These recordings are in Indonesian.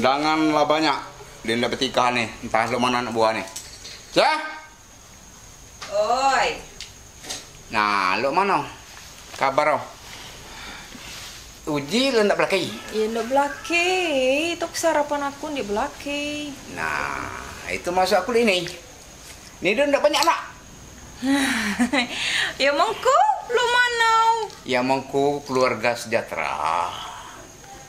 Undangan lah banyak. Dia nak bertikah nih. Entah lu mana anak buah nih. Cah? Oi. Nah, lu mana? Kabar oh? Uji lu nak belaki? Ya nak belaki. Itu sarapan aku di belaki. Nah, itu masuk aku ini. Ni dia nak banyak anak. Ya mangku, lu mana? Ya mangku keluarga sejahtera.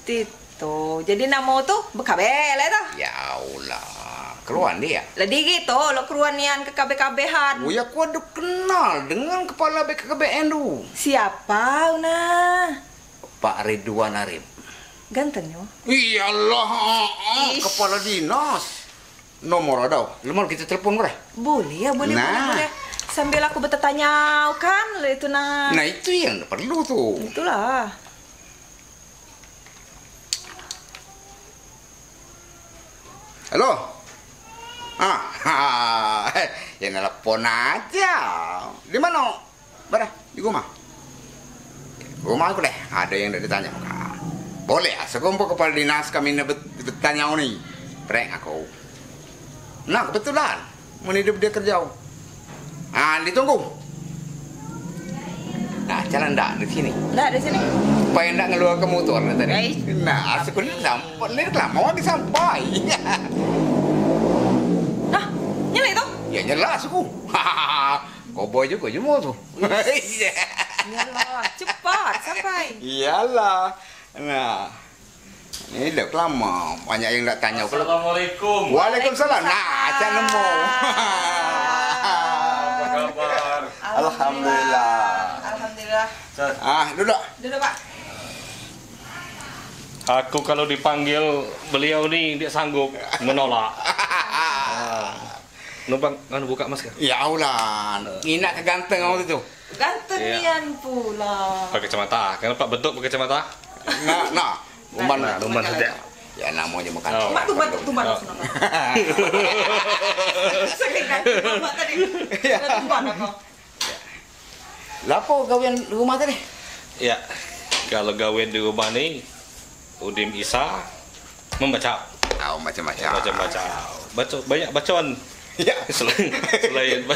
Tito. Jadi nama tuh bekabel itu. Ya Allah, keruan dia. Lah di gitu, lo keruanian ke KB-KBhan. Oh ya, aku ada kenal dengan kepala BKKBN tu. Siapa una? Pak Ridwan Arif. Gantengnya. Iyalah, Ish. kepala dinas. Nomor ada. Lemar kita telepon boleh? Boleh ya, boleh, Nah. boleh. Sambil aku bertanya kan, lah itu nah. Nah itu yang perlu tuh. Itulah. Halo. Ya nelpon aja. Di mana? Berah, di rumah. Rumah aku deh. Ada yang nak ditanya. Boleh, sekumpul kepala dinas kami nak bertanya ni. Prank aku. Nah, kebetulan. Menhidup dia kerja. Ditunggu. Nah, jalan dah di sini. Dah di sini. Supaya nak ngeluar ke motor tadi. Baik. Nah, sebenarnya sampai ni lah mau disampai. Nah, nyala itu. Ya jelas aku. Koboi juga semua tu. Yalah, cepat sampai. Iyalah. Nah, ini dah lama banyak yang nak tanya. Assalamualaikum. Waalaikumsalam. Nah, acan nemu. Apa kabar? Alhamdulillah. Alhamdulillah. Duduk. Duduk, Pak. Aku kalau dipanggil beliau nih dia sanggup menolak. Numpang kan buka masker. Ya Allah. Ini nak keganteng orang tu. Gantengian pula. Pakai kacamata. Kenapa bentuk pakai kacamata? Nah. Umban. Nah, umban saja. Ya namanya bukan. Oh. Mak tumban sana. Saking gantung mak tadi. Tumban apa? Lapo gawean rumah tadi? Ya. Kalau gawe di rumah nih Udim Isa membaca. Tahu macam-macam. Baca banyak bacaan. Ya. Selain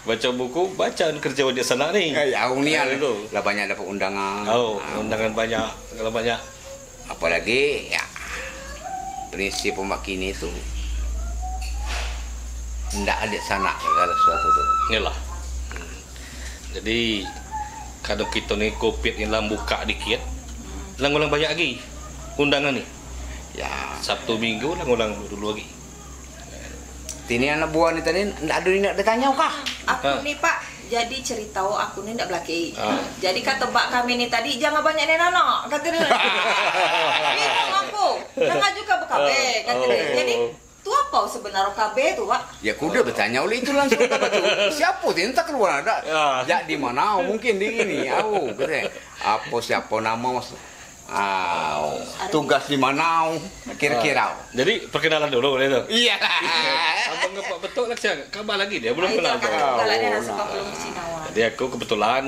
baca buku, bacaan kerja di sana nih. Ya, unian itu. lah banyak dapat undangan. Oh, undangan banyak. Kalau banyak. Apalagi ya prinsip pemakini itu tidak ada sana segala sesuatu tu. Inilah. Jadi kadang kita nih covid yang lang buka dikit, lang banyak lagi undangan nih. Ya, Sabtu Minggu lang dulu lagi. ini anak buah ni tadi tidak ada nak ditanya kah? Aku nih Pak, jadi cerita aku nih ndak belaki. Ah. Jadi kata Mbak kami nih tadi jangan banyak nenek kata dia. Bingung aku. Jangan juga BKB kata dia. Jadi tu apa sebenarnya KB tu Pak? Ya kuda bertanya oleh itu langsung kata tu. Siapa tu entah keluar ada. Ya di mana? Mungkin di ini. Aku kata apa siapa nama mas? Tugas di mana? Kira-kira. Jadi perkenalan dulu boleh tu. Iya. Abang ngepak betul lah siang. Kabar lagi dia belum Itu kenal. kan kau. kalau dia suka belum Cinawan. Jadi aku kebetulan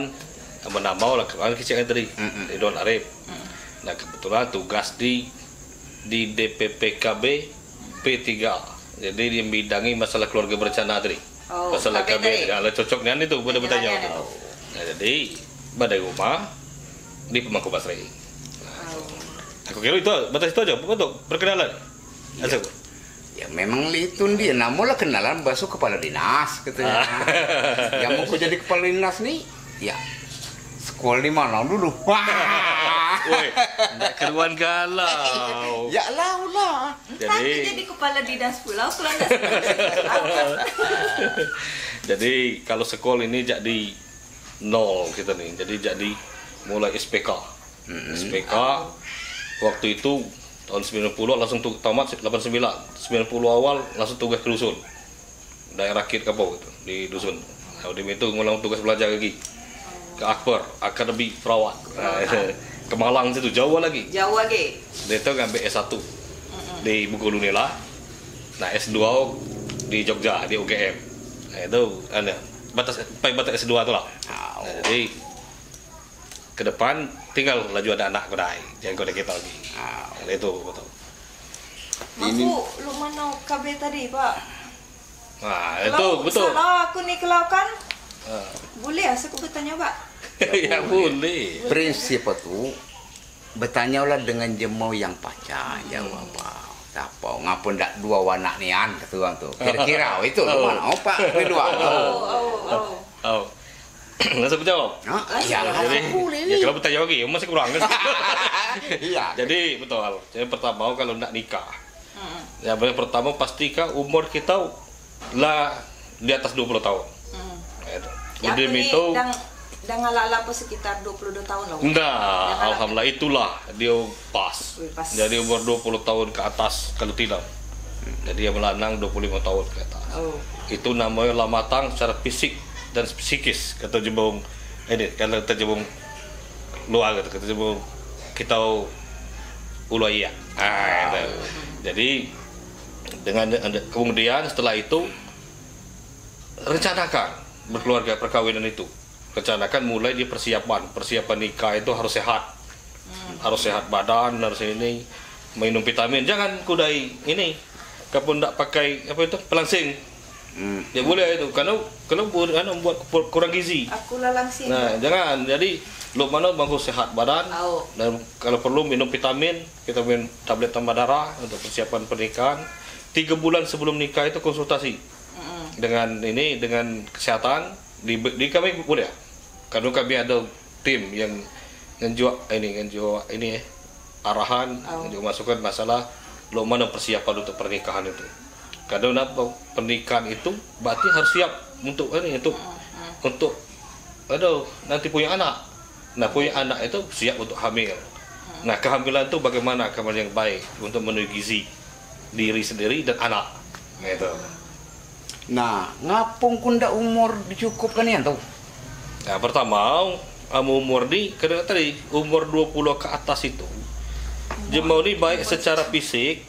menambah lah kan kecil tadi Ridwan Arif. Nah kebetulan tugas di DPPKB P3. Jadi dia bidangi masalah keluarga berencana tadi. Oh, Masalah KB KB. tadi. Kalau cocok dengan itu pada bertanya. Penjelasan itu. Nah, jadi badai rumah di Pemangku Basri. Aku kira itu batas itu aja, betul perkenalan. Asal. Ya memang itu dia namulah kenalan basuh kepala dinas katanya. Yang mau jadi kepala dinas nih, ya sekolah di mana dulu? Woi, nak keruan galau. Ya lah. Nanti jadi kepala dinas pulau kalau ndak. Jadi kalau sekolah ini jadi nol kita nih. Jadi jadi mulai SPK. SPK waktu itu tahun 90 langsung tamat 89. 90 awal langsung tugas ke dusun. Daerah Kit Kapau gitu di dusun. Nah, itu ngulang tugas belajar lagi. Ke Akbar, Akademi Perawat. Ke Malang situ jauh lagi. Jauh lagi. Dia itu ngambil S1 di Bengkulu Nila. Nah S2 di Jogja di UGM. Nah itu ada batas S2 tu lah. Nah, jadi ke depan tinggal laju ada anak kedai jangan kau kita lagi. Nah, itu betul. Ini Maksud lu mana KB tadi, Pak? Nah, itu Kalau betul. salah aku nih kalau kan Ah. boleh aku bertanya, Pak? Ya boleh. prinsip itu bertanyalah dengan jemau yang pacar jawab apa ngapun ndak dua warna nian kata orang tu kira-kira itu mana opak kedua Oh. Langsung jawab. ya Jadi, boleh ya kalau bertanya lagi, masih kurang kan? iya Jadi betul. Jadi pertama kalau nak nikah, Hmm. ya pertama pastikan umur kita lah di atas 20 tahun. Hmm. Itu. Ya, Udah aku ni itu, dah ngalala apa sekitar 22 tahun lah. enggak, Jangan alhamdulillah itulah dia pas. Wih, pas. Jadi umur 20 tahun ke atas kalau tidak. Jadi yang melanang 25 tahun ke atas. Oh. Itu namanya lah matang secara fisik dan psikis kata jebung ini kalau kata jebung luar kata jebung kita ulaya. Itu. Jadi dengan kemudian setelah itu rencanakan berkeluarga perkawinan itu. Rencanakan mulai di persiapan nikah itu harus sehat. Harus sehat badan, harus ini minum vitamin. Jangan kudai ini kapun ndak pakai apa itu pelangsing. Ya boleh itu karena membuat kurang gizi. Aku lalang sih. Nah, jangan. Jadi lu mana bagus sehat badan Oh. dan kalau perlu minum vitamin tablet tambah darah untuk persiapan pernikahan. 3 bulan sebelum nikah itu konsultasi dengan kesehatan di kami boleh ya? Karena kami ada tim yang ngejual ini arahan juga masukan masalah lo mana persiapan untuk pernikahan itu. Karena pernikahan itu berarti harus siap untuk nanti punya anak. Nah, punya anak itu siap untuk hamil. Nah, kehamilan itu bagaimana kehamilan yang baik untuk memenuhi gizi diri sendiri dan anak. Gitu. nah ngapung ku ndak umur dicukupkan ya tuh Nah, pertama umur di karena tadi umur 20 ke atas itu jemau ini baik secara fisik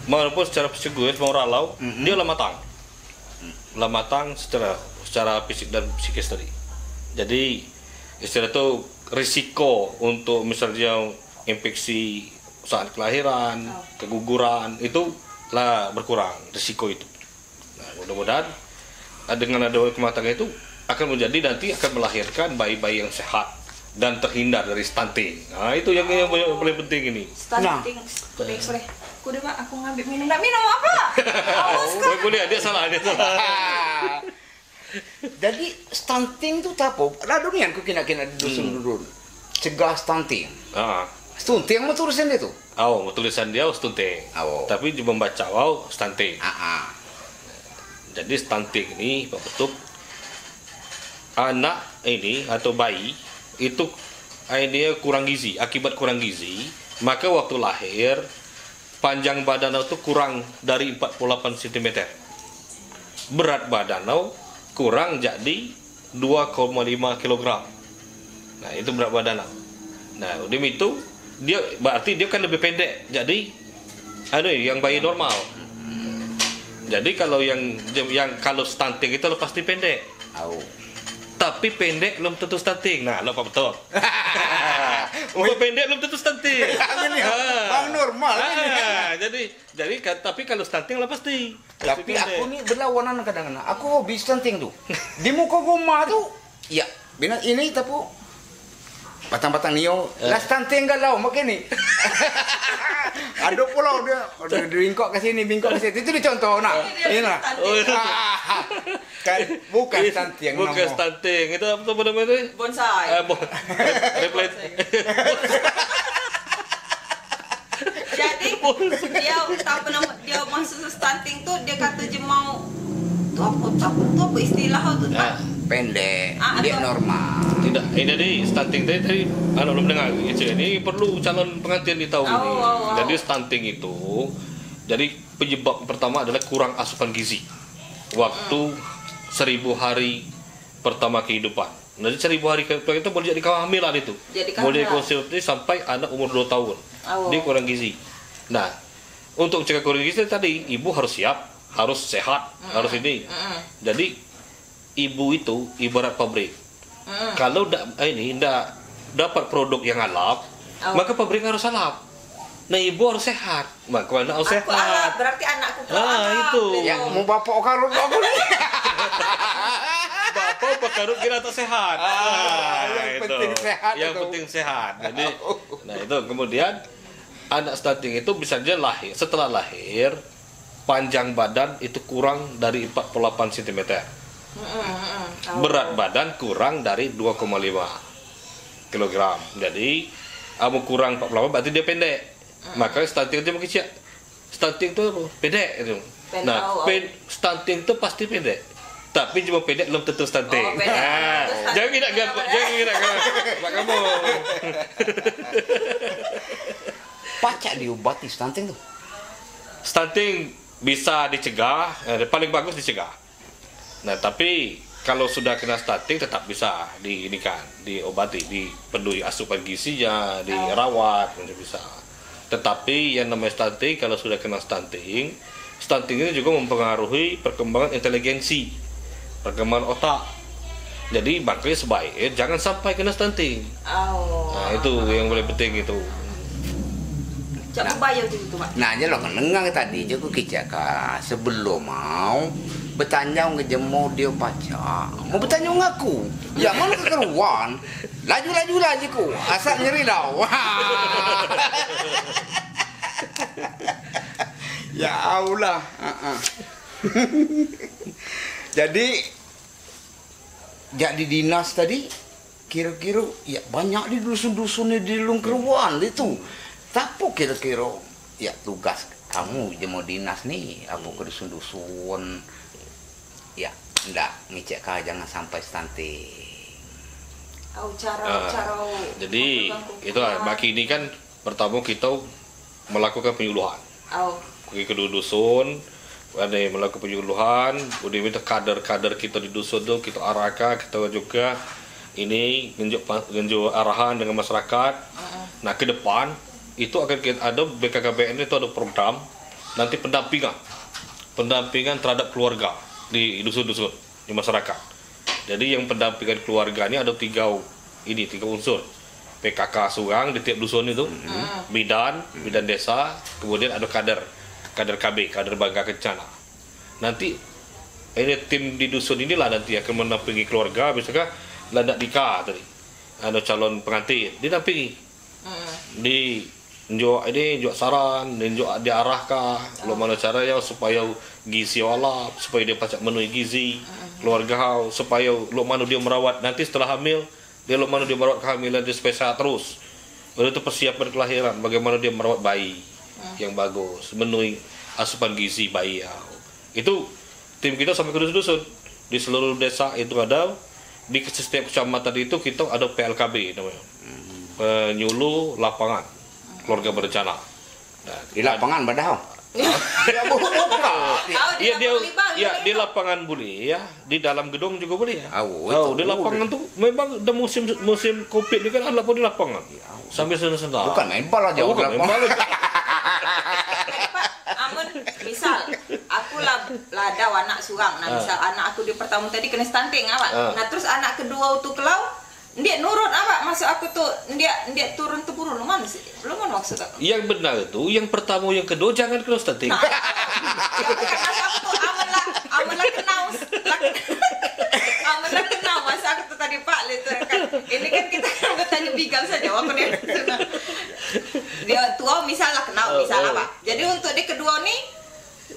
maupun secara psikologis mau ralau dia lah matang secara fisik dan psikis tadi. Jadi istilah itu risiko untuk misalnya infeksi saat kelahiran, keguguran itu lah berkurang risiko itu. Nah, mudah-mudahan dengan ada kematangan itu akan menjadi nanti akan melahirkan bayi-bayi yang sehat dan terhindar dari stunting. Nah, itu yang paling penting ini. Stunting. Sorry. Kudu Pak, aku ngambil minum. Nggak minum apa? Awas kan. Oh, boleh, dia salah. jadi stunting tu tak apa lalu ni aku kena dusun cegah stunting Ah. stunting mau tulisan itu Tulisan dia stunting. Tapi dia membaca stunting. Jadi stunting ini Pak Betuk anak ini atau bayi itu dia kurang gizi, akibat kurang gizi, maka waktu lahir panjang badan itu kurang dari 48 cm. Berat badan kurang jadi 2,5 kg. Nah, itu berat badan. Nah, udah itu dia berarti dia kan lebih pendek. Jadi yang bayi normal. Jadi kalau yang kalau stunting itu pasti pendek. Tapi pendek belum tentu stunting. Nah, lo betul. Umur pendek belum tentu stunting. Bang normal. Jadi tapi kalau stunting lah pasti. Tapi aku ni berlawanan kadang-kadang. Aku hobi stunting tu. Di muka rumah tu, ya, benar ini tapi batang-batang nio, lah stunting galau makin ni. Ada pula dia bingkok ke sini, bingkok ke situ. Itu dicontoh nak. Ini lah. Kan bukan stunting. Bukan stunting. Itu apa namanya itu? Bonsai. Replant. Jadi dia masuk stunting tu dia kata je mau tu apa istilah tu tak? Pendek, dia normal. Tidak, jadi stunting tadi belum dengar. Ini perlu calon pengantin ditahu ini. Jadi stunting itu jadi penyebab pertama adalah kurang asupan gizi. Waktu 1000 hari pertama kehidupan. Jadi 1000 hari kehidupan itu boleh jadi kehamilan itu. Boleh konsumsi sampai anak umur 2 tahun. Dia kurang gizi. Nah, untuk cegah kurang gizi tadi ibu harus siap, harus sehat, harus ini. Jadi ibu itu ibarat pabrik. Kalau tidak dapat produk yang halal, maka pabrik harus halal. Nah ibu harus sehat, maka anak harus Aku alat, sehat. berarti anakku pula alat. Itu. Ya mau bapak karut aku nih. Bapak pekarut kira tak sehat. Yang Itu. penting sehat Yang itu. penting sehat. Jadi, nah itu kemudian anak stunting itu bisa aja lahir. Setelah lahir, panjang badan itu kurang dari 48 cm. Berat badan kurang dari 2,5 kg. Jadi, kamu kurang 48 berarti dia pendek. Maka stunting itu kecil. Stunting itu pendek itu. Nah, stunting itu pasti pendek. Tapi cuma pendek belum tentu stunting. Oh, pendek. Jangan kira Pak kamu. Pacak diobati stunting tuh. Stunting bisa dicegah, paling bagus dicegah. Nah, tapi kalau sudah kena stunting tetap bisa diobati, dipenuhi asupan gizinya, dirawat, bisa. Tetapi yang namanya stunting, kalau sudah kena stunting ini juga mempengaruhi perkembangan inteligensi, perkembangan otak. Jadi makanya sebaiknya jangan sampai kena stunting. Nah, itu yang paling penting itu. Jangan bayar itu, Pak. Nah, aja lo kenengang tadi juga kicaka sebelum mau bertanya ngejemo dia pacak. Mau bertanya ngaku. Ya mana kekeruan. Laju lagi ku. Asal nyeri dah. Ya Allah. Jadi dinas tadi kira-kira ya banyak di dusun-dusun di Lungkeruan itu. Tapi kira-kira ya tugas kamu jemo dinas nih apa ke dusun-dusun ya ndak ngecek kah jangan sampai stunting. Cara jadi itu bagi ini kan pertama kita melakukan penyuluhan. Pergi ke dusun, ada yang melakukan penyuluhan, udah minta kader-kader kita di dusun tuh kita arahkan, kita juga ini nunjuk arahan dengan masyarakat. Nah ke depan itu akan ada BKKBN itu ada program nanti pendampingan terhadap keluarga di dusun-dusun di masyarakat. Jadi yang pendampingan keluarga ini ada tiga unsur. PKK Surang di tiap dusun itu, bidan desa, kemudian ada kader KB, kader Bangga Kencana. Nanti ini tim di dusun inilah nanti akan mendampingi keluarga, misalkan landak nikah tadi, ada calon pengantin, didampingi, jual saran, jual diarahkan, lo mana caranya supaya gizi olah, supaya dia pacak memenuhi gizi, keluarga supaya lo mana dia merawat nanti setelah hamil. Dia mana dia merawat kehamilan dia supaya sehat terus. Lalu itu persiapan kelahiran, bagaimana dia merawat bayi yang bagus, memenuhi asupan gizi bayi. Itu tim kita sampai ke dusun-dusun di seluruh desa itu ada, di setiap kecamatan itu kita ada PLKB namanya, penyuluh lapangan keluarga berencana. Nah, Di lapangan badau. Di lapangan boleh ya, di dalam gedung juga boleh ya. Itu di lapangan tuh memang udah musim Covid ini kan ada pun di lapangan. Sambil senang-senang. Bukan main bola aja. Bukan main bola. Amun misal aku lada anak surang. Nah, misal anak aku di pertama tadi kena stunting awak. Nah, terus anak kedua tuh kelau dia nurut apa maksud aku tuh dia turun temurun mana sih belum kan maksud aku yang benar itu yang pertama yang kedua jangan kena stunting. Nah, masa aku tuh aman lah kenal masa aku tuh tadi Pak Lito kan ini kan kita kan bertanya bigal saja aku dia tua misal lah kenal misal apa jadi untuk di kedua nih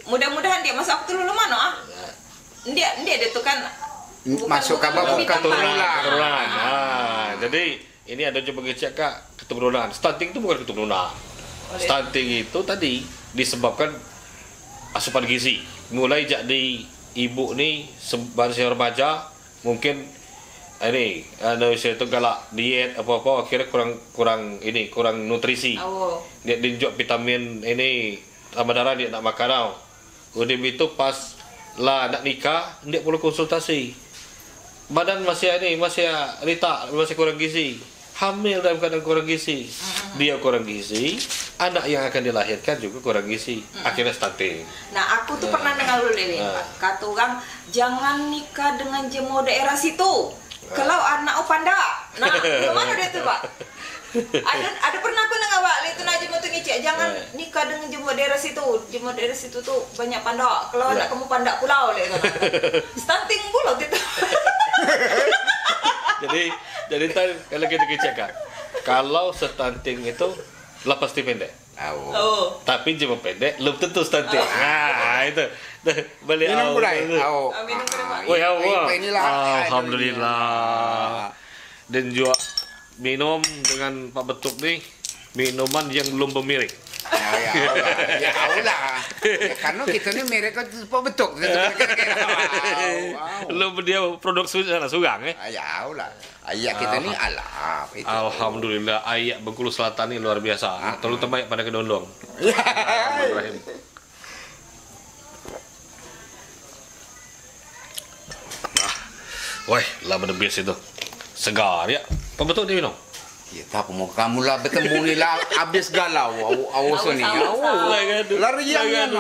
mudah-mudahan dia masa aku tuh dulu mana dia tuh kan masuk ke bawah keturunan. Jadi ini ada coba ngecek Kak keturunan. Stunting itu bukan keturunan. Stunting itu tadi disebabkan asupan gizi. Mulai jadi ibu nih masih remaja mungkin ini saya itu galak diet apa-apa akhirnya kurang nutrisi. Dia dijual vitamin ini tambah darah dia nak makan. Udah itu pas lah nak nikah dia perlu konsultasi. Badan masih rita, masih kurang gizi. Hamil dalam keadaan kurang gizi. Dia kurang gizi, anak yang akan dilahirkan juga kurang gizi. Akhirnya stunting. Nah, aku tuh pernah dengar dulu ini, Pak. Kata orang jangan nikah dengan jemo daerah situ. Kalau anak panda. Nah, mana dia tuh, Pak? Ada pernah aku nengah Pak, itu nak jemput ngicik, jangan nikah dengan jemput daerah situ. Jemput daerah situ tuh banyak panda. Kalau anak kamu panda pulau le. Stunting pulau itu. jadi kalau kita cek kan, kalau stunting itu lepas pasti pendek. Oh. Tapi jemput pendek belum tentu stunting. Nah, itu. Balik Minum mulai. Minum mulai, Pak. Inilah. Alhamdulillah. Dan juga minum dengan Pak Betuk nih minuman yang belum pemirik. Ya Allah. Karena kita ni mereka tu Pak Betuk. Belum dia produk Sugang Ya Allah. Ayat kita ni alah. Alhamdulillah ayat Bengkulu Selatan ni luar biasa. Terlalu terbaik pada kedondong. Ibrahim. Wah, lah berbes itu. Segar ya. Apa betul dia minum? Ya tak apa mau kamu lah bertemu ni lah habis galau awas ni. Lari yang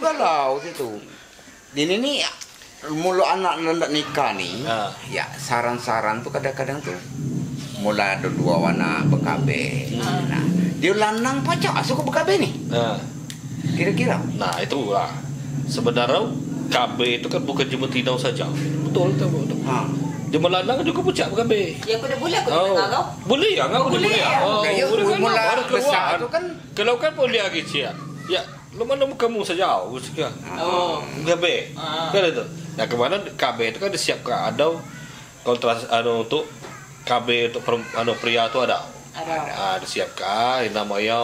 galau situ. Ini ni mula anak nak nikah ni. Ya saran-saran tu kadang-kadang tu mula ada dua warna berkabeh. Nah, dia lanang pacak suka berkabeh ni. Kira-kira. Nah, itulah. Sebenarnya KB itu kan bukan jemput tinau saja. Betul. Jemput lanang juga pucak berkabeh. Ya aku dah boleh aku dengar kau. Boleh ya, aku boleh ya. Mula besar tu kan kalau kan boleh lagi cia. Ya, lu mana kamu saja, usia. KB. Kan itu. Nah, kemana KB itu kan disiapkan ada kontras untuk KB untuk pria itu ada. Disiapkan namanya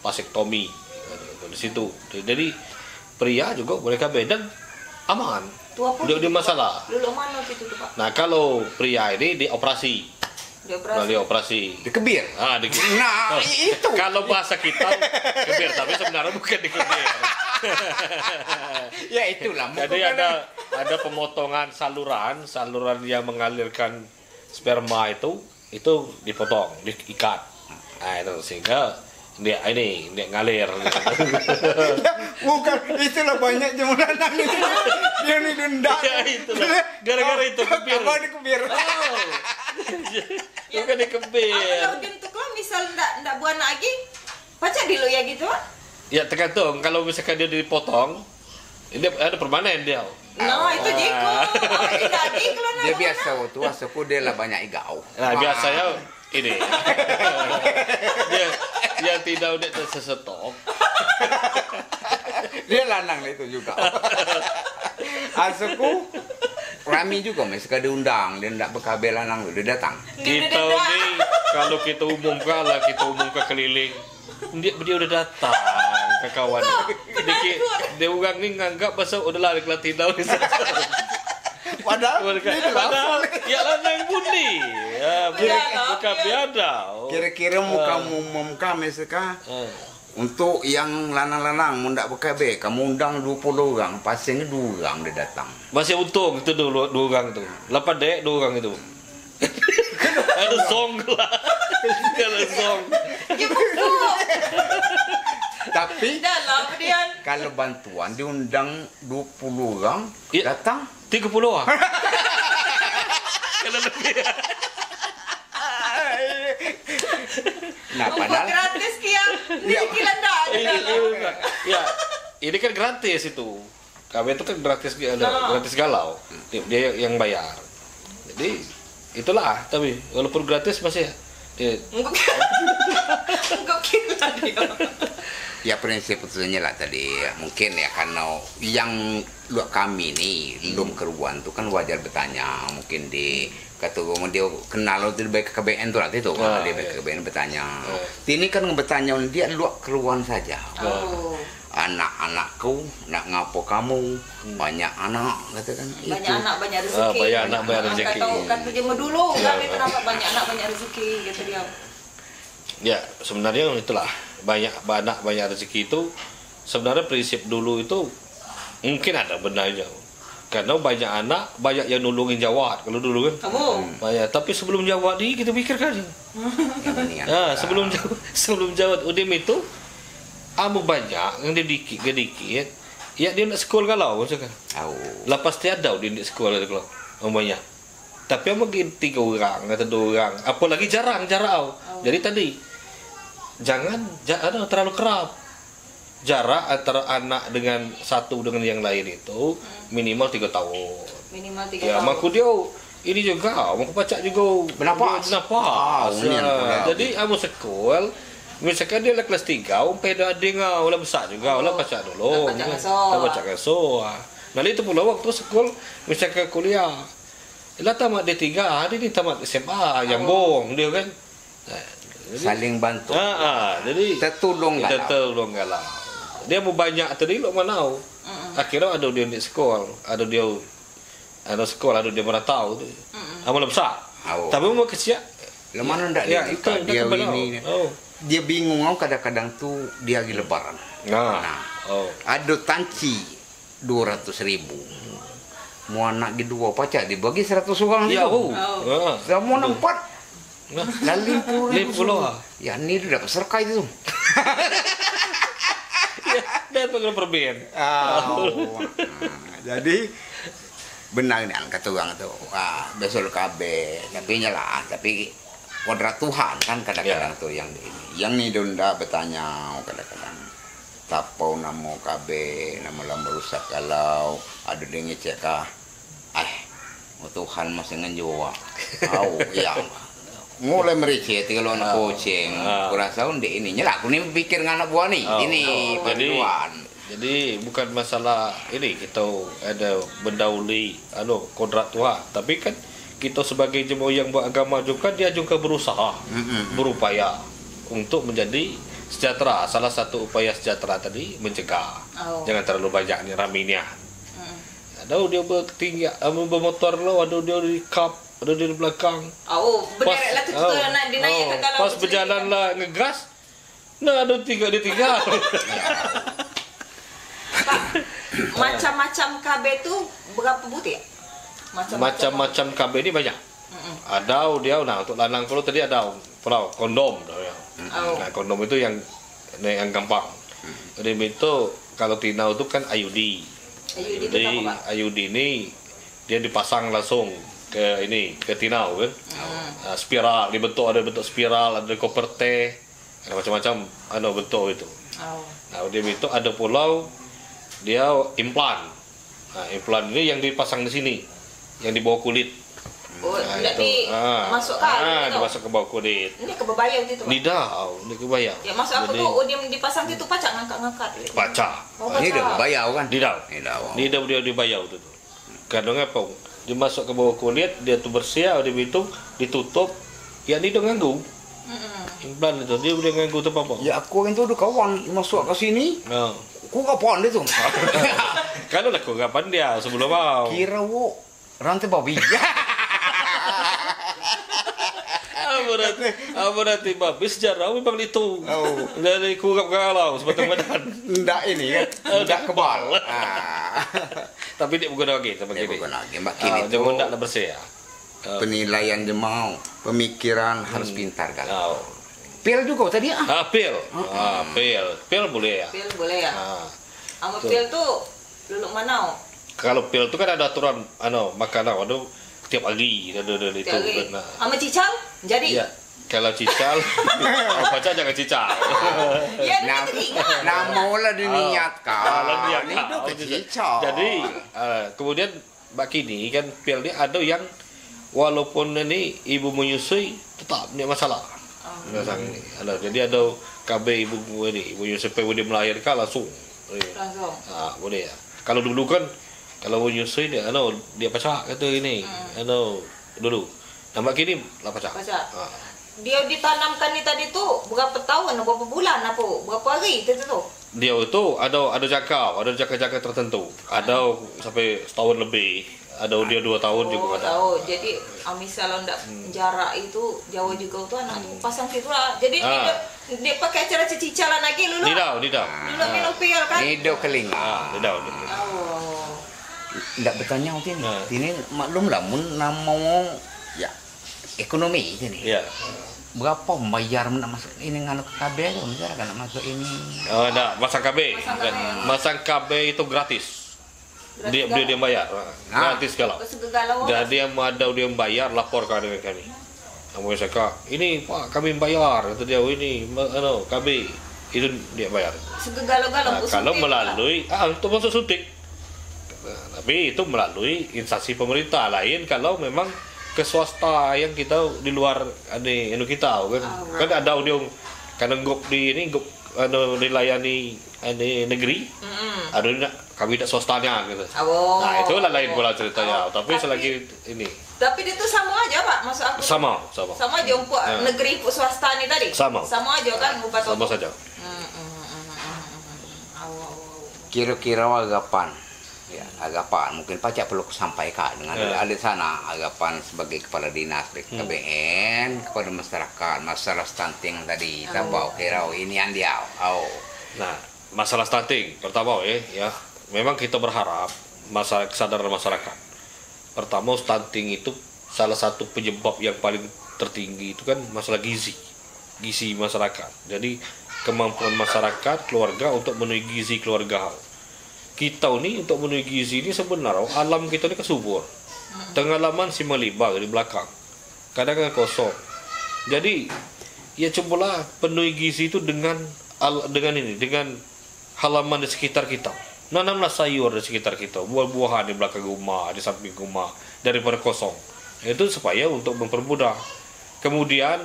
vasektomi di situ. Jadi pria juga boleh KB dan aman. Dia masalah. Dulu mana gitu tuh, Pak? Nah, kalau pria ini dioperasi. Dioperasi. Dikebir. Nah, itu. Kalau bahasa kita kebir, tapi sebenarnya bukan dikebir. Ya itulah. Jadi ada pemotongan saluran yang mengalirkan sperma itu dipotong, diikat. Nah, itu sehingga dia ngalir. Bukan, itulah banyak jemuran itu. Dia ni denda. Ya itulah. Gara-gara itu kebir. Apa dikebir? Bukan dikebir. Kalau untuk lo misal ndak buat anak lagi, pacak dulu ya gitu? Ya tergantung. Kalau misalkan dia dipotong, ini ada permanen dia. Nah, itu jiko. Dia biasa waktu asaku dia lah banyak igau. Nah, biasanya ini. dia tidak udah tersesetok. Dia lanang itu juga. Asaku rami juga sekali diundang, dia tidak berkabel lanang dia datang. Kita ni kalau kita umumkan keliling, dia udah datang ke kawan. Dia orang ni nganggap pasal udahlah di Kelantinau ni. Padahal ya lanang buni. Ya, bukan biada. Kira-kira muka mereka untuk yang lanang-lanang mundak berkabel, kamu undang 20 orang, pasien 2 orang dia datang. Masih untung itu 2 orang tu. Lepas dek 2 orang itu. Ada song lah. Ada song. Ya betul. Tapi dalam dia kalau bantuan diundang 20 orang datang 30 orang. Kalau lebih. Nah, padahal gratis kia. Ini kilan dah. Ya, ini kan gratis itu. KB itu kan gratis galau. Dia yang bayar. Jadi itulah, tapi walaupun gratis masih enggak kira dia. Ya prinsip utuhnya lah tadi mungkin ya karena yang kami nih belum keruan tuh kan wajar bertanya mungkin di kata dia kenal itu baik KBN tuh nanti tuh dia baik KBN bertanya ini kan bertanya dia luak keruan saja anak-anakku nak ngapo kamu banyak anak kata kan banyak anak banyak rezeki banyak anak banyak rezeki kan jema dulu kami kenapa banyak anak banyak rezeki gitu dia. Ya sebenarnya itulah banyak anak banyak rezeki itu sebenarnya prinsip dulu itu mungkin ada benarnya karena banyak anak banyak yang nulungin jawat kalau dulu kan banyak tapi sebelum jawat ni kita pikirkan sebelum jawat udim itu amu banyak yang dia dikit ya dia nak sekolah kalau kan lepas tiada dia nak sekolah kalau banyak Tapi mungkin 3 orang atau 2 orang. Apalagi jarang. Jadi tadi jangan terlalu kerap. Jarak antara anak dengan satu dengan yang lain itu minimal 3 tahun. Minimal 3 Ya, tahun. maku dia ini juga, mau pacak juga Bernapas. Unian pula. Jadi amo sekolah, misalkan dia lah kelas 3, dah ada ngau lah besar juga, lah pacak dulu. Dah pacak ngaso. Dah pacak ngaso. Nah, itu pula waktu sekolah, misalkan kuliah. Lah tamat D3, hari ni tamat SMA, yang bohong dia kan. Nah, Saling bantu. Jadi Tertolong galau. Dia mau banyak tadi lo manau. Akhirnya ada dia di sekolah, ada sekolah, ada dia merantau tu. Amal besar. Tapi mau kecil. Lemana ndak Ya, dia itu dia benar. ini. Oh. Dia bingung kadang-kadang tuh dia lagi lebaran. Ada tanci 200.000. Mau anak kedua pacak dibagi 100 orang Ya, itu. Mau nampak. Lalu 50. Ya ni dia dapat serkai itu. Ya, dan pengen perben. Jadi benar ni kata orang tu. Besok KB, tapi nyalah, tapi kodrat Tuhan kan kadang-kadang tu yang ini. Yang ni donda bertanya kadang-kadang. Tapau nama KB, nama lama rusak kalau ada dia ngecek Tuhan masih nganjua. Ya. Mulai mericet kalau anak kucing, kurasa undi ini nyelak. Aku ni pikir dengan anak buah ni, ini perluan. Jadi bukan masalah ini kita ada mendauli, kodrat Tuhan. Tapi kan kita sebagai jemaah yang beragama juga dia juga berusaha, berupaya untuk menjadi sejahtera. Salah satu upaya sejahtera tadi mencegah, jangan terlalu banyak ni raminya. Ada dia bertinggi, bermotor lo, ada dia di kap. Ada di belakang. Berderet lah tu nak dinaik kalau pas berjalan lah ngegas. Nah, ada 3 dia tinggal. Pak, macam-macam KB tu berapa butir? Macam-macam KB ni banyak. Ada dia untuk lanang kalau tadi ada kondom ya. Nah, kondom itu yang gampang. Jadi itu kalau tinau itu kan IUD. IUD ini dia dipasang langsung ke tinau kan. Spiral dibentuk, ada bentuk spiral, ada koper T, ada macam-macam bentuk itu. Nah, dia itu ada pulau dia implan. Nah, implan ini yang dipasang di sini, yang di bawah kulit. Masuk ke dimasuk ke bawah kulit. Ini ke bebayau gitu. Tidak, ini ke bayau. Ya maksud aku tu dia dipasang situ pacak ngangkat-ngangkat. Pacak. Ini dah bayau kan? Tidak. Dia di bayau tu. Kadang apa? Dia masuk ke bawah kulit, dia tu bersih, dia itu ditutup. Ya ni dia ganggu. Implan itu dia boleh ganggu tu apa? Ya aku itu ada kawan masuk ke sini. Aku kapan dia tu? Kalau lah kapan dia sebelum mau. Kira rantai babi. Berarti babi sejarah memang itu. Dari kurap galau sebatang badan. Ndak ini kan? Ndak kebal. Tapi dia bukan lagi seperti ini. Bukan lagi, makin itu. Jangan ndak bersih ya. Penilaian jemaah, pemikiran harus pintar kan. Pil juga tadi pil boleh ya. Pil boleh ya. Ama pil tu dulu mana? Kalau pil tu kan ada aturan makanan tiap hari ada itu. Ama cical jadi. Ya. Kalau cical, baca jangan cical. Ya, nama lah diniatkan. Itu kecical. Jadi kemudian Mbak Kini kan pil ni ada yang walaupun ini ibu menyusui tetap ni masalah. Jadi ada KB ibu menyusui dia melahirkan langsung. Boleh ya. Kalau dulu kan kalau menyusui dia pacak kata ini. Dulu. Mbak Kini lah pacak. Dia ditanamkan ni tadi tu berapa tahun, berapa bulan apa, berapa hari tu? Dia itu ada jangka tertentu. Ada sampai setahun lebih. Ada dia 2 tahun juga ada. Jadi misal ndak jarak itu jauh juga tu anak pasang situ lah. Jadi dia pakai cara cicicalan lagi lulu. Tidak. Lulu minum pil kan. Hidup keling. Tidak. Ndak bertanya mungkin. Ini maklum lah mau ya ekonomi ini. Ya. Berapa bayar nak masuk ini nganu KB tu misalnya nak masuk ini. Enggak, masang KB. Masang KB itu gratis. Dia bayar. Gratis kalau. Segegalau. Jadi yang ada dia bayar laporkan dengan kami. Kamu cakap, ini Pak kami bayar, kata dia, ini KB itu dia bayar. Segegalau-galau. Kalau melalui untuk masuk suntik. Tapi itu melalui instansi pemerintah lain kalau memang ke swasta yang kita di luar kita kan ada dia kadang gop di ini gop dilayani negeri. Ada kami tidak swastanya gitu. Nah, itulah lain pula ceritanya. Tapi selagi ini tapi itu sama aja Pak, maksud aku. Sama aja untuk negeri swasta ini tadi. Sama aja kan upah sama saja. Kira-kira agapan, ya agapan mungkin Pacak perlu sampaikan dengan adik sana agapan sebagai kepala dinas KBN kepada masyarakat masalah stunting tadi. Kita bawa kira ini yang dia. Nah, masalah stunting pertama ya, memang kita berharap kesadaran masyarakat. Pertama, stunting itu salah satu penyebab yang paling tertinggi itu kan masalah gizi masyarakat. Jadi kemampuan masyarakat keluarga untuk memenuhi gizi keluarga. Kita ini untuk memenuhi gizi ini sebenarnya alam kita ini kesubur. Tengah halaman si melibah di belakang, kadang kan kosong. Jadi ya cobalah penuhi gizi itu dengan halaman di sekitar kita. Nanamlah sayur di sekitar kita, buah-buahan di belakang rumah, di samping rumah, daripada kosong. Itu supaya untuk mempermudah. Kemudian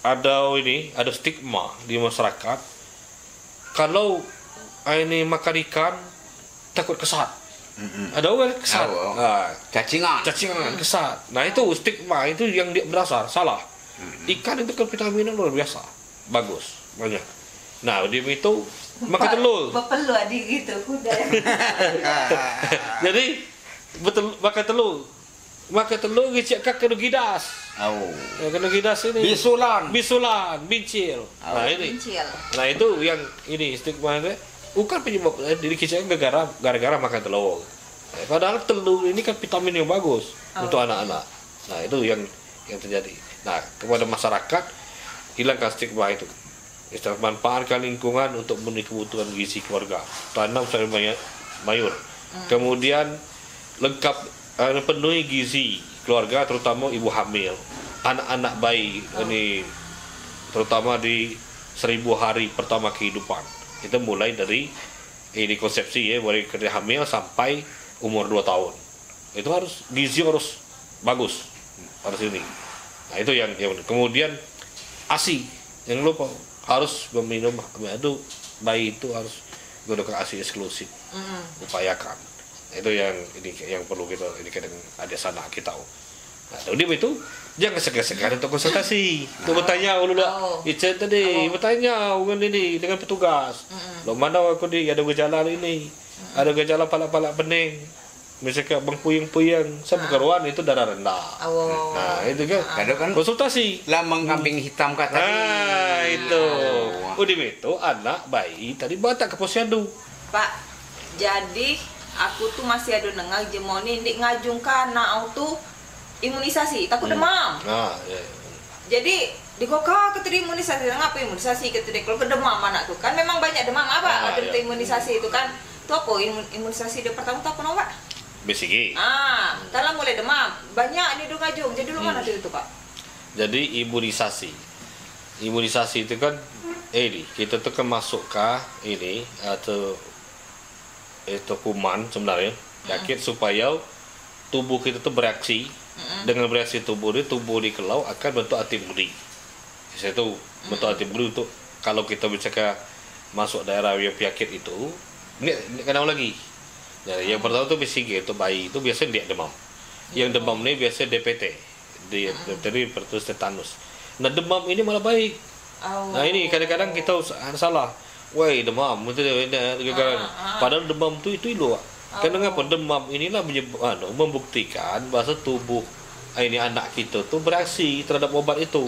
ada stigma di masyarakat. Kalau ini makan ikan takut kesat. Ada orang kesat. Cacingan kesat. Nah, itu stigma itu yang berdasar salah. Ikan itu kan vitamin luar biasa, bagus, banyak. Nah, dia itu makan telur. Perlu adik gitu, kuda. Jadi betul makan telur. Makan telur ngecek kena gidas. Kena gidas ini. Bisulan, bincil. Nah, ini. Nah, itu yang ini stigma itu. Bukan penyebab diri kita gara-gara makan telur. Padahal telur ini kan vitamin yang bagus untuk anak-anak. Nah, itu yang terjadi. Nah, kepada masyarakat hilangkan stigma itu. Manfaatkan lingkungan untuk memenuhi kebutuhan gizi keluarga. Tanam sayur mayur. Kemudian lengkap penuhi gizi keluarga, terutama ibu hamil, anak-anak bayi ini, terutama di 1000 hari pertama kehidupan. Itu mulai dari ini konsepsi mulai dari hamil sampai umur 2 tahun. Itu gizi harus bagus, harus ini. Nah, itu yang kemudian ASI, jangan lupa harus meminum madu bayi itu harus menggunakan ASI eksklusif. Upayakan. Itu yang perlu kita kadang ada sana kita. Nah, dia itu jangan segan-segan untuk konsultasi. Untuk bertanya dulu tadi bertanya dengan petugas. Lo mana aku ada gejala ini? Ada gejala palak-palak pening. Misalnya bang puyeng-puyeng, keruan itu darah rendah. Nah, itu kan konsultasi. Lambang kambing hitam kata. Nah, itu. Udah itu anak bayi tadi batak ke posyandu. Pak, jadi aku tuh masih ada nengal jemoni ndik ngajungkan anak tuh imunisasi, takut demam. Jadi di koka keteri imunisasi, ngapa imunisasi keteri kalau demam anak tuh kan memang banyak demam apa? Ada imunisasi itu kan. Tuh apa imunisasi dia pertama tuh apa Pak? BCG. Dalam mulai demam banyak ini dong ngajung. Jadi lu mana itu Pak? Jadi imunisasi itu kan kita tuh kan masuk ke ini atau itu kuman sebenarnya yakin supaya tubuh kita tuh bereaksi. Dengan bereaksi tubuh di kelau akan bentuk antibodi. Itu bentuk antibodi untuk kalau kita bisa masuk daerah yang penyakit itu ini kadang lagi. Jadi yang pertama tuh BCG itu bayi itu biasanya dia demam. Yang demam ini biasanya DPT, difteri, pertussis, tetanus. Nah, demam ini malah baik. Nah, ini kadang-kadang kita salah. Woi, demam itu padahal demam itu loh. Karena apa? Demam inilah membuktikan bahwa tubuh ini anak kita tuh bereaksi terhadap obat itu.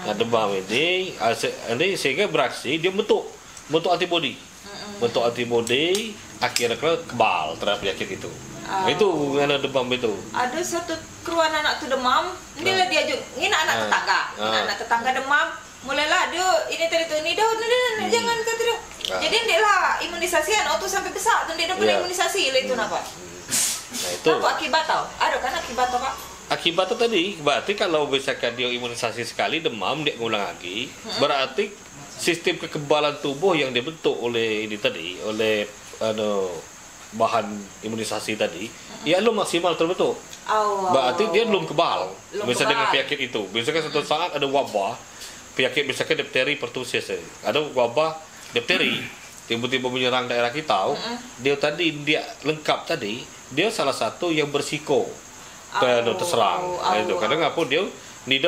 Nah, demam ini sehingga bereaksi dia bentuk antibodi. Bentuk antibodi akhirnya kebal terhadap penyakit itu. Itu karena demam itu. Ada satu keruan anak tuh demam, inilah dia juga. Ini anak tetangga demam. Mulailah dia ini tadi tuh ini dah jangan kata dia. Jadi ndek lah imunisasi tuh sampai besar tuh ndek pernah imunisasi lah itu napa. Nah itu. Apa akibat tau? Ada kan akibat tau Pak? Akibatnya tadi, berarti kalau misalkan dia imunisasi sekali demam dia ngulang lagi, berarti sistem kekebalan tubuh yang dibentuk oleh ini tadi, oleh bahan imunisasi tadi, ya belum maksimal terbentuk. Berarti dia belum kebal, misalnya dengan penyakit itu. Misalkan suatu saat ada wabah, penyakit misalkan difteri pertussis, ada wabah difteri tiba-tiba menyerang daerah kita, dia lengkap tadi, dia salah satu yang bersiko terserang. Itu kadang apa dia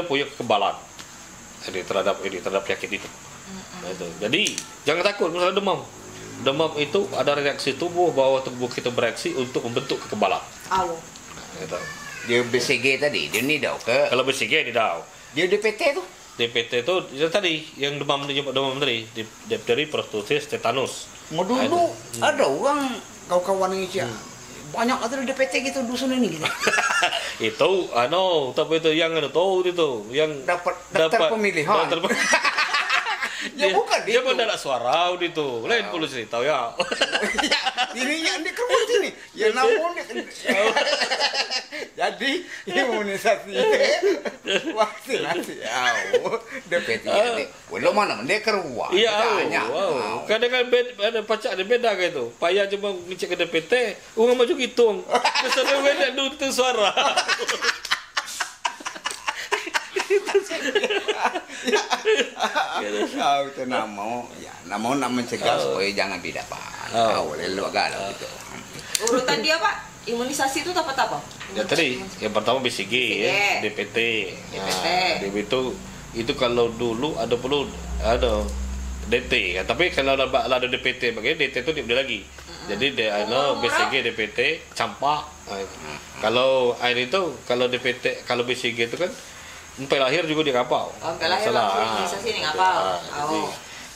punya kekebalan terhadap penyakit itu. Itu. Jadi jangan takut misalnya demam. Demam itu ada reaksi tubuh bahwa tubuh kita bereaksi untuk membentuk kekebalan. Gitu. Dia BCG tadi, dia nidau ke? Kalau BCG nidau. Dia DPT tuh? DPT itu yang tadi yang demam tadi, difteri, pertussis, tetanus. Mau dulu ada orang kawan-kawan Indonesia. Banyak ada DPT gitu dusun ini gitu. Itu tapi itu yang tahu itu yang dapat pemilihan. Ya bukan dia mendadak suara itu. Lain perlu cerita ya. Ini yang dikerumun sini. Ya namun jadi imunisasi vaksinasi. DPT ini. Belum mana dia keruan. Iya. Kadang-kadang ada pacak ada beda gitu. Payah cuma ngecek ke DPT, orang maju hitung. Kesannya beda dulu itu suara. Itu nak mencegah supaya jangan didapat. Lalu galau gitu. Urutan dia Pak, imunisasi itu apa? Ya tadi, yang pertama BCG ya, DPT. Itu kalau dulu ada DT kan, tapi kalau ada DPT bagian DT itu dia lagi. Jadi BCG, DPT, campak. Kalau air itu kalau DPT, kalau BCG itu kan sampai lahir juga dia ngapal. Sampai lahir imunisasi ini ngapal.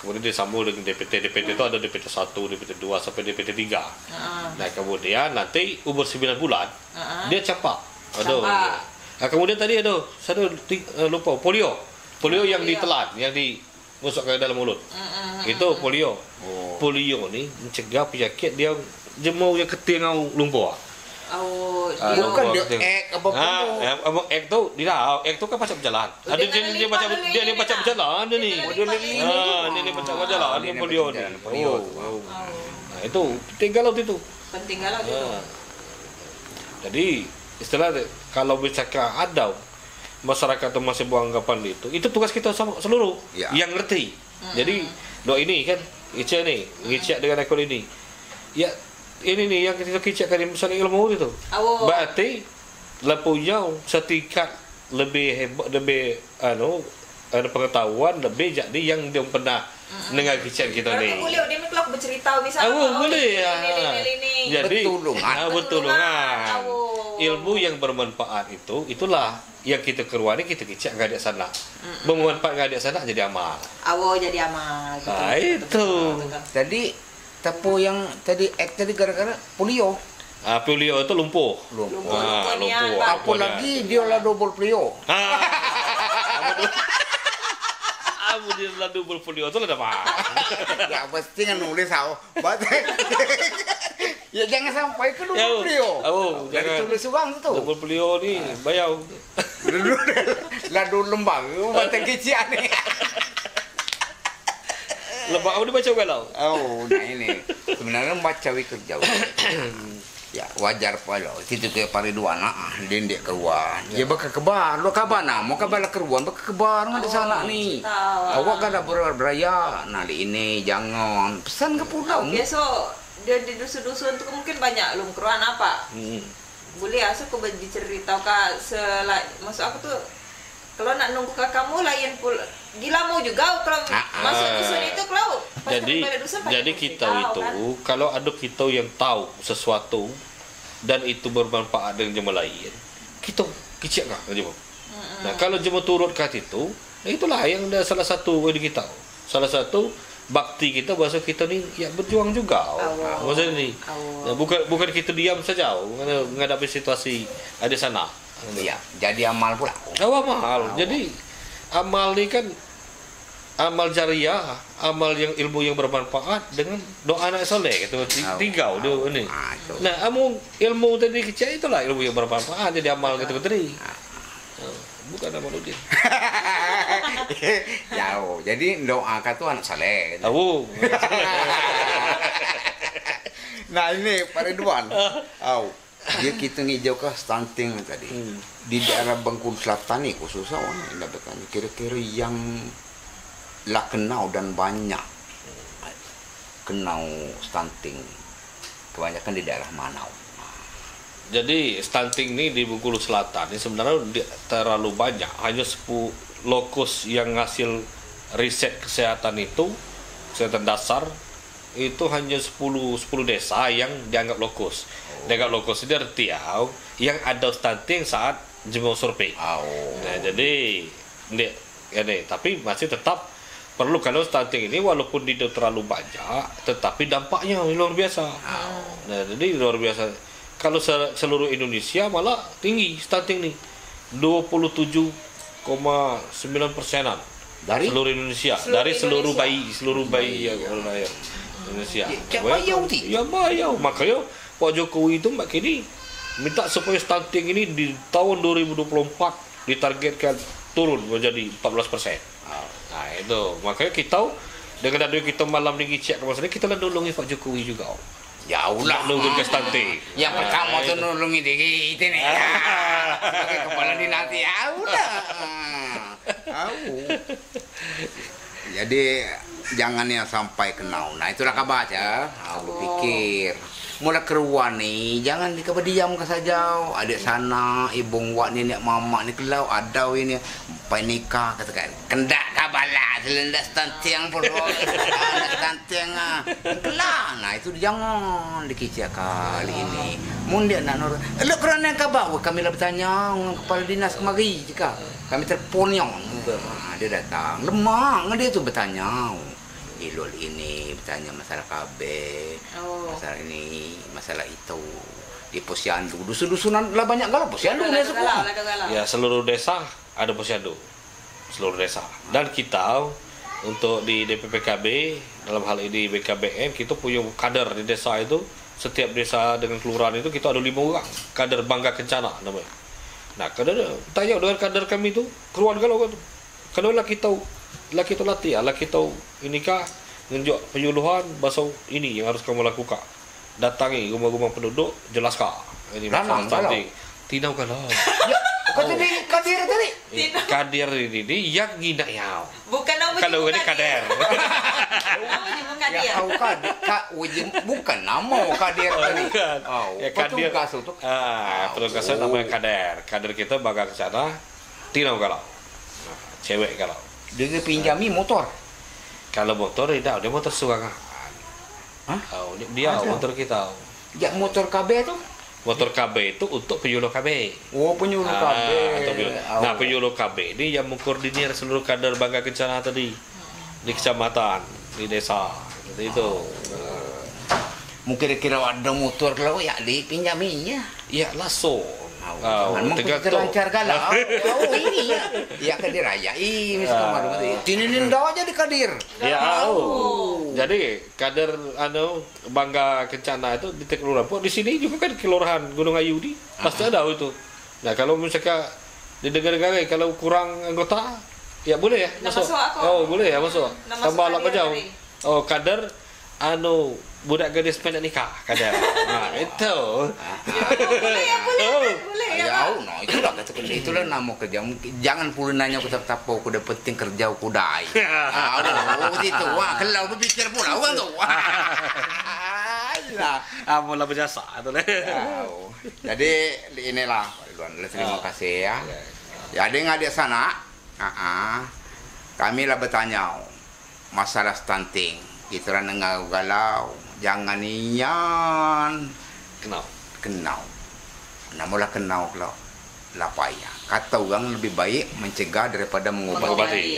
Kemudian disambung dengan DPT. DPT itu ada DPT 1, DPT 2 sampai DPT 3. Nah, kemudian nanti umur 9 bulan dia campak. Nah, kemudian tadi saya lupa polio. Polio yang ditelan, yang dimasuk ke dalam mulut. Itu polio. Polio ni mencegah penyakit dia jemau yang ketingau lumpur. Bukan dia apa pun. Ek tu ek tu kan macam berjalan. Ada dia macam berjalan ada ni. Ini macam berjalan dia polio ni. Nah, itu penting galau itu. Jadi istilah kalau misalkan ada masyarakat tu masih beranggapan itu tugas kita seluruh yang ngerti. Jadi ini kan ngecek dengan ekor ini. Ya ini nih yang kita kicapkan misalnya ilmu itu. Berarti punya setingkat lebih hebat, lebih ada pengetahuan lebih jadi yang dia pernah dengar kicap kita ni. Boleh dia melak bercerita misalnya. Boleh ya. Jadi bertolongan. Ilmu yang bermanfaat itulah yang kita keluar ni kita kicap enggak ada sana. Bermanfaat enggak ada sana jadi amal. Jadi amal. Itu. Jadi Tapo yang tadi gara-gara polio. Polio itu lumpuh. Lumpuh. Apa lagi dia lah double polio. Dia lah double polio itu lah apa? Ya pasti kan nulis ya jangan sampai ke double polio. Dari tulis uang itu. Double polio ni bayar. Ladu lembaga mata kecian ni. Lebak apa dibaca galau? Nah ini sebenarnya baca wikir jauh. Ya wajar pula. Itu ke pariduana dendek keluar. Ya bakal kebar, lo kabar mau kabar keruan bakal kebar nggak di sana nih. Awak kan ada beraya. Nah di ini jangan pesan ke pulau. Besok dia di dusun-dusun tu mungkin banyak lum keruan apa? Boleh asal kau bercerita kak maksud aku tuh kalau nak nunggu ke kamu lain pula. Gila mau juga kalau masuk dusun itu kalau jadi kita itu kan? Kalau ada kita yang tahu sesuatu dan itu bermanfaat dengan jemaah lain kita kicik kan jemaah. Nah kalau jemaah turut kat itu itulah yang salah satu kita salah satu bakti kita bahasa kita ni ya berjuang juga maksudnya ni bukan kita diam saja menghadapi situasi ada sana ya jadi amal pula amal jadi amal ni kan amal jariah, amal yang ilmu yang bermanfaat dengan doa anak soleh itu tiga udah ini. Nah, ilmu tadi kecil itulah ilmu yang bermanfaat jadi amal gitu tadi. Bukan amal udin. Jauh. Jadi doa tuh anak soleh. Tahu. Nah ini Pak Ridwan. Dia kita ngijau ke stunting tadi. Di daerah Bengkulu Selatan nih khususnya ini bertanya kira-kira yang lah kenau dan banyak kenau stunting kebanyakan di daerah mana? Jadi stunting ini di Bengkulu Selatan ini sebenarnya terlalu banyak, hanya 10 lokus yang hasil riset kesehatan itu, kesehatan dasar itu hanya 10 desa yang dianggap lokus. Dianggap lokus itu artinya yang ada stunting saat jempol survei. Nah, jadi tapi masih tetap perlu kalau stunting ini walaupun tidak terlalu banyak, tetapi dampaknya luar biasa. Nah, jadi luar biasa. Kalau seluruh Indonesia malah tinggi stunting nih, 27,9%-an dari seluruh Indonesia, dari seluruh bayi yang lahir Indonesia. Ya bayau. Makanya Pak Jokowi itu kini minta supaya stunting ini di tahun 2024 ditargetkan turun menjadi 14%. Nah itu makanya kita dengan adanya kita malam ini cek masalah kita nolongi Pak Jokowi juga. Ya ulah nunggu ke stunting. Yang pertama tuh nolongi dikit ini. Sebagai kepala dinas ya udah. Jadi jangan yang sampai kenau. Nah itulah kabar ya. Aku pikir mulai keruan nih, jangan diam ke saja. Adik sana, ibu wak nenek mama ni kelau ada ini pai nikah katakan. Kendak kabala selendak stunting pun. Stunting kelah. Nah itu jangan dikicak kali ini. Mun dia nak nur. Lu kerana kabar kami lah bertanya kepala dinas kemari jika kami terponyong. Dia datang lemah dia tu bertanya. Ilul ini bertanya masalah KB, masalah ini, masalah itu. Di Posyandu, dusun-dusunan lah banyak galau Posyandu. Ya seluruh desa ada Posyandu, seluruh desa. Dan kita untuk di DPPKB dalam hal ini BKBN kita punya kader di desa itu. Setiap desa dengan kelurahan itu kita ada 5 orang kader Bangga Kencana namanya. Nah kader tanya dengan kader kami itu keluarga lo kan, karena laki itu latih, laki itu inikah ngenjok penyuluhan bahasa ini yang harus kamu lakukan. Datangi rumah-rumah penduduk, jelaskan ini masalah stunting. Tidak kalau. Kadir tadi. Kadir ini yang gina ya. Bukan nama kalau ini kader. Namanya bukan dia. Tahu bukan nama kadir tadi. Ya kadir. Petugas itu. Petugas namanya kader. Kader kita bakal ke sana. Tidak kalau. Cewek kalau. Dia pinjami motor. Kalau motor tidak, dia motor surangan. Dia motor kita. Ya motor KB itu? Motor KB itu untuk penyuluh KB. Oh penyuluh KB. Nah penyuluh KB ini yang mengkoordinir seluruh kader Bangga Kencana tadi di kecamatan, di desa, seperti itu. Mungkin kira ada motor kalau ya dipinjaminya. Ya langsung. Terlancar galau. Ini ya kadir raya. Ini ndak jadi kadir. Ya jadi kader Bangga Kencana itu di kelurahan. Di sini juga kan kelurahan Gunung Ayu di pasti ada itu. Nah kalau misalnya di negara-negara kalau kurang anggota ya boleh ya masuk. Boleh ya masuk. Tambah lah jauh. Kader budak gadis pengen nikah kader. Nah itu. Boleh. Itulah kata kerja. Itulah nama kerja. Jangan pula nanya aku tetap aku udah penting kerja aku dai. Itu wah kalau berpikir pula orang tu. Mula berjasa tu lah. Jadi inilah Pak Ridwan. Terima kasih ya. Ya adik-adik sana. Kami lah bertanya masalah stunting. Kita orang galau. Jangan iyan kenau. Namulah kenau kalau lapaya. Kata orang lebih baik mencegah daripada mengobati.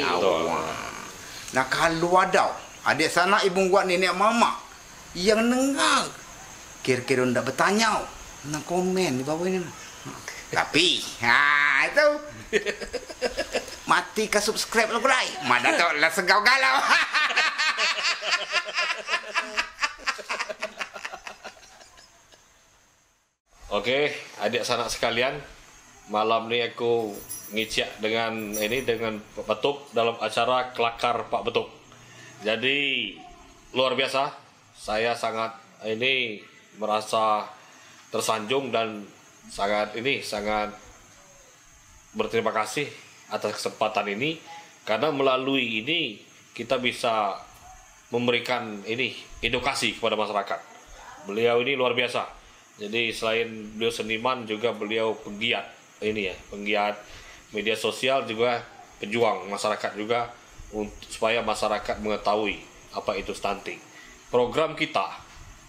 Nah kalau ada adik sana ibu buat nenek mama yang dengar kira-kira ndak bertanya, nak komen di bawah ini. Tapi itu mati ka subscribe lo kulai. Mana to la segau galau. Oke, adik sanak sekalian, malam ini aku ngicik dengan Pak Betuk dalam acara Kelakar Pak Betuk. Jadi luar biasa, saya sangat merasa tersanjung dan sangat berterima kasih atas kesempatan ini, karena melalui ini kita bisa memberikan edukasi kepada masyarakat. Beliau ini luar biasa. Jadi selain beliau seniman, juga beliau penggiat penggiat media sosial, juga pejuang masyarakat juga, supaya masyarakat mengetahui apa itu stunting. Program kita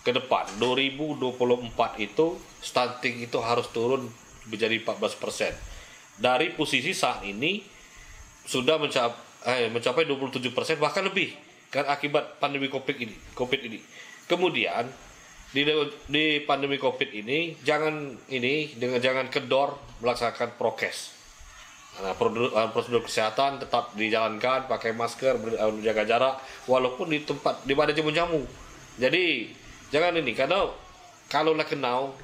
ke depan 2024 itu stunting itu harus turun menjadi 14%. Dari posisi saat ini sudah mencapai 27%, bahkan lebih, kan akibat pandemi COVID ini. Kemudian di pandemi COVID ini jangan kendor melaksanakan prokes. Nah, prosedur kesehatan tetap dijalankan, pakai masker, menjaga jarak, walaupun di mana jamu-jamu. Jadi jangan karena kalau lah kenal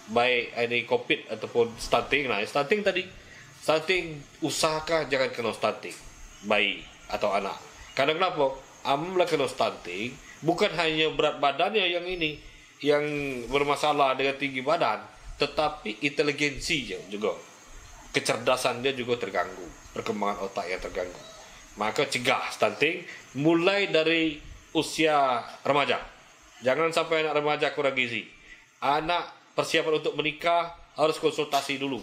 baik COVID ataupun stunting. Nah, stunting usahakan jangan kena stunting bayi atau anak. Karena kenapa? Amlah kena stunting bukan hanya berat badannya yang bermasalah dengan tinggi badan, tetapi inteligensi juga, kecerdasan dia juga terganggu, perkembangan otak yang terganggu. Maka cegah stunting mulai dari usia remaja. Jangan sampai anak remaja kurang gizi. Anak persiapan untuk menikah harus konsultasi dulu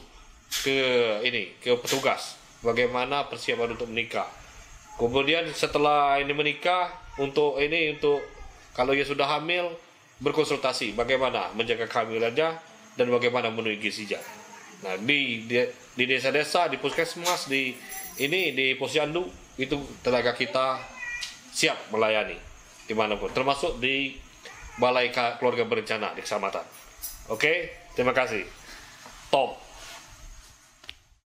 ke petugas bagaimana persiapan untuk menikah. Kemudian setelah menikah, untuk kalau ia sudah hamil, berkonsultasi bagaimana menjaga kehamilannya dan bagaimana memenuhi gizinya. Nah, di desa-desa, di puskesmas, di posyandu, itu tenaga kita siap melayani dimanapun, termasuk di Balai Keluarga Berencana di kecamatan. Oke, terima kasih. Top.